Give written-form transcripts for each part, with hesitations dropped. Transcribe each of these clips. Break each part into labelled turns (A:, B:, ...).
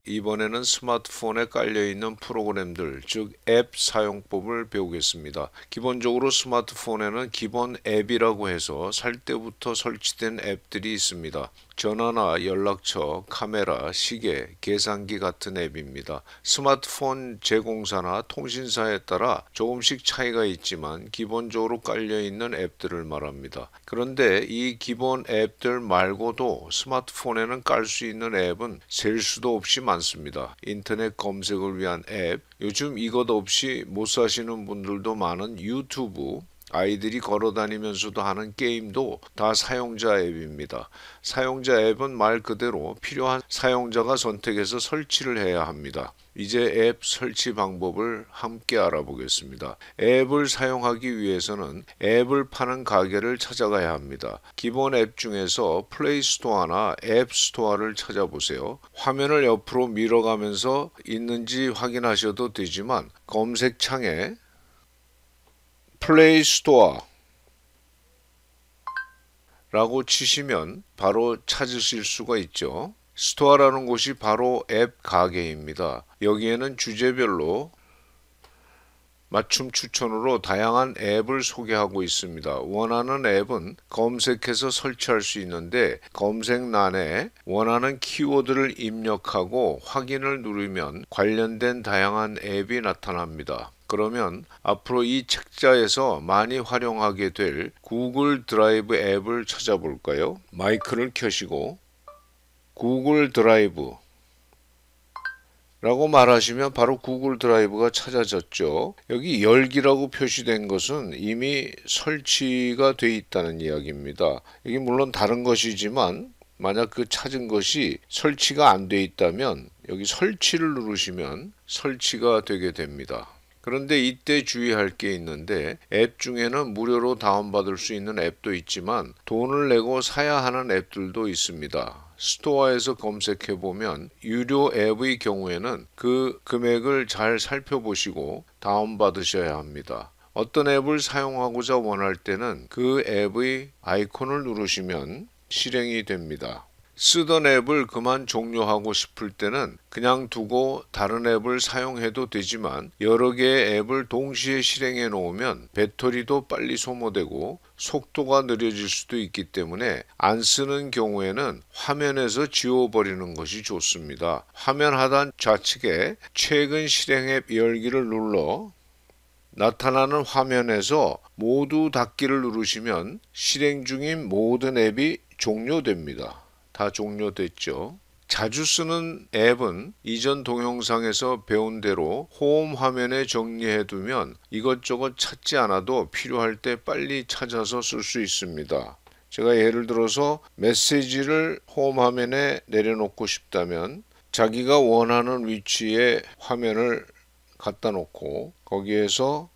A: 이번에는 스마트폰에 깔려있는 프로그램들, 즉 앱 사용법을 배우겠습니다. 기본적으로 스마트폰에는 기본 앱이라고 해서 살 때부터 설치된 앱들이 있습니다. 전화나 연락처, 카메라, 시계, 계산기 같은 앱입니다. 스마트폰 제공사나 통신사에 따라 조금씩 차이가 있지만 기본적으로 깔려있는 앱들을 말합니다. 그런데 이 기본 앱들 말고도 스마트폰에는 깔 수 있는 앱은 셀 수도 없이 많습니다. 인터넷 검색을 위한 앱, 요즘 이것 없이 못 사시는 분들도 많은 유튜브, 아이들이 걸어다니면서도 하는 게임도 다 사용자 앱입니다. 사용자 앱은 말 그대로 필요한 사용자가 선택해서 설치를 해야 합니다. 이제 앱 설치 방법을 함께 알아보겠습니다. 앱을 사용하기 위해서는 앱을 파는 가게를 찾아가야 합니다. 기본 앱 중에서 플레이 스토어나 앱 스토어를 찾아보세요. 화면을 옆으로 밀어가면서 있는지 확인하셔도 되지만 검색창에 플레이 스토어 라고 치시면 바로 찾으실 수가 있죠. 스토어라는 곳이 바로 앱 가게입니다. 여기에는 주제별로 맞춤 추천으로 다양한 앱을 소개하고 있습니다. 원하는 앱은 검색해서 설치할 수 있는데 검색란에 원하는 키워드를 입력하고 확인을 누르면 관련된 다양한 앱이 나타납니다. 그러면 앞으로 이 책자에서 많이 활용하게 될 구글 드라이브 앱을 찾아볼까요? 마이크를 켜시고 구글 드라이브 라고 말하시면 바로 구글 드라이브가 찾아졌죠. 여기 열기라고 표시된 것은 이미 설치가 되어 있다는 이야기입니다. 이게 물론 다른 것이지만 만약 그 찾은 것이 설치가 안 되어 있다면 여기 설치를 누르시면 설치가 되게 됩니다. 그런데 이때 주의할 게 있는데 앱 중에는 무료로 다운받을 수 있는 앱도 있지만 돈을 내고 사야 하는 앱들도 있습니다. 스토어에서 검색해 보면 유료 앱의 경우에는 그 금액을 잘 살펴보시고 다운받으셔야 합니다. 어떤 앱을 사용하고자 원할 때는 그 앱의 아이콘을 누르시면 실행이 됩니다. 쓰던 앱을 그만 종료하고 싶을 때는 그냥 두고 다른 앱을 사용해도 되지만 여러 개의 앱을 동시에 실행해 놓으면 배터리도 빨리 소모되고 속도가 느려질 수도 있기 때문에 안 쓰는 경우에는 화면에서 지워버리는 것이 좋습니다. 화면 하단 좌측에 최근 실행 앱 열기를 눌러 나타나는 화면에서 모두 닫기를 누르시면 실행 중인 모든 앱이 종료됩니다. 다 종료됐죠. 자주 쓰는 앱은 이전 동영상에서 배운 대로 홈 화면에 정리해 두면 이것저것 찾지 않아도 필요할 때 빨리 찾아서 쓸 수 있습니다. 제가 예를 들어서 메시지를 홈 화면에 내려놓고 싶다면 자기가 원하는 위치에 화면을 갖다 놓고 거기에서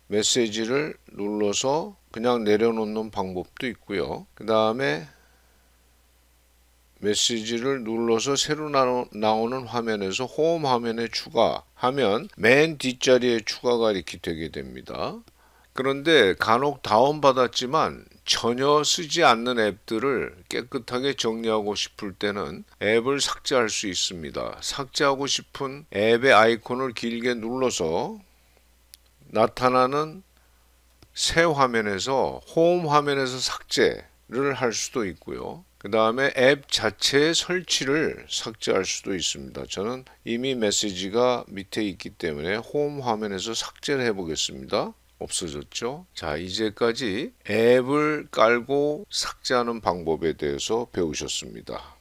A: 메시지를 눌러서 그냥 내려놓는 방법도 있고요. 그 다음에 메시지를 눌러서 새로 나오는 화면에서 홈 화면에 추가하면 맨 뒷자리에 추가가 이렇게 되게 됩니다. 그런데 간혹 다운받았지만 전혀 쓰지 않는 앱들을 깨끗하게 정리하고 싶을 때는 앱을 삭제할 수 있습니다. 삭제하고 싶은 앱의 아이콘을 길게 눌러서 나타나는 새 화면에서 홈 화면에서 삭제를 할 수도 있고요. 그 다음에 앱 자체의 설치를 삭제할 수도 있습니다. 저는 이미 메시지가 밑에 있기 때문에 홈 화면에서 삭제를 해보겠습니다. 없어졌죠? 자, 이제까지 앱을 깔고 삭제하는 방법에 대해서 배우셨습니다.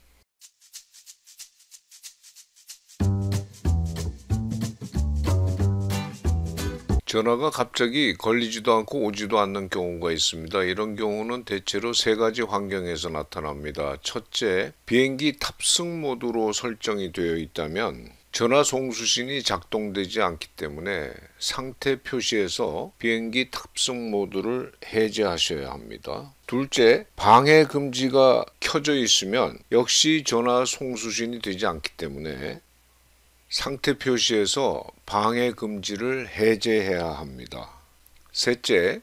A: 전화가 갑자기 걸리지도 않고 오지도 않는 경우가 있습니다. 이런 경우는 대체로 세 가지 환경에서 나타납니다. 첫째, 비행기 탑승 모드로 설정이 되어 있다면 전화 송수신이 작동되지 않기 때문에 상태 표시에서 비행기 탑승 모드를 해제하셔야 합니다. 둘째, 방해 금지가 켜져 있으면 역시 전화 송수신이 되지 않기 때문에 상태 표시에서 방해 금지를 해제해야 합니다. 셋째,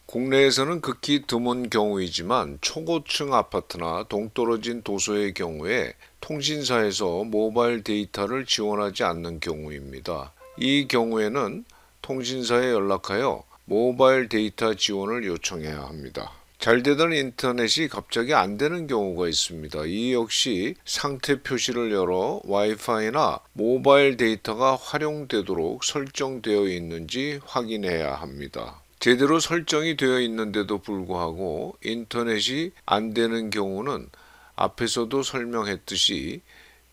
A: 국내에서는 극히 드문 경우이지만 초고층 아파트나 동떨어진 도서의 경우에 통신사에서 모바일 데이터를 지원하지 않는 경우입니다. 이 경우에는 통신사에 연락하여 모바일 데이터 지원을 요청해야 합니다. 잘 되던 인터넷이 갑자기 안 되는 경우가 있습니다. 이 역시 상태 표시를 열어 와이파이나 모바일 데이터가 활용되도록 설정되어 있는지 확인해야 합니다. 제대로 설정이 되어 있는데도 불구하고 인터넷이 안 되는 경우는 앞에서도 설명했듯이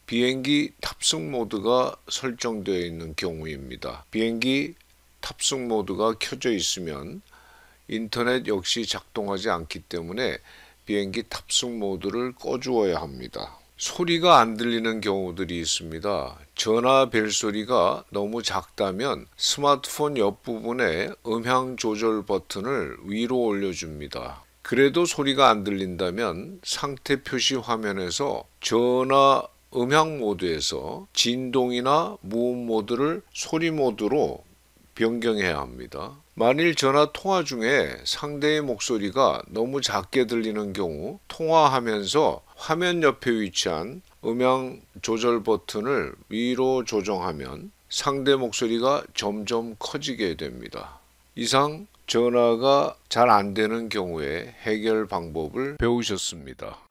A: 비행기 탑승 모드가 설정되어 있는 경우입니다. 비행기 탑승 모드가 켜져 있으면 인터넷 역시 작동하지 않기 때문에 비행기 탑승 모드를 꺼주어야 합니다. 소리가 안 들리는 경우들이 있습니다. 전화 벨소리가 너무 작다면 스마트폰 옆부분에 음향 조절 버튼을 위로 올려줍니다. 그래도 소리가 안 들린다면 상태 표시 화면에서 전화 음향 모드에서 진동이나 무음 모드를 소리 모드로 변경해야 합니다. 만일 전화 통화 중에 상대의 목소리가 너무 작게 들리는 경우 통화하면서 화면 옆에 위치한 음향 조절 버튼을 위로 조정하면 상대 목소리가 점점 커지게 됩니다. 이상 전화가 잘 안 되는 경우에 해결 방법을 배우셨습니다.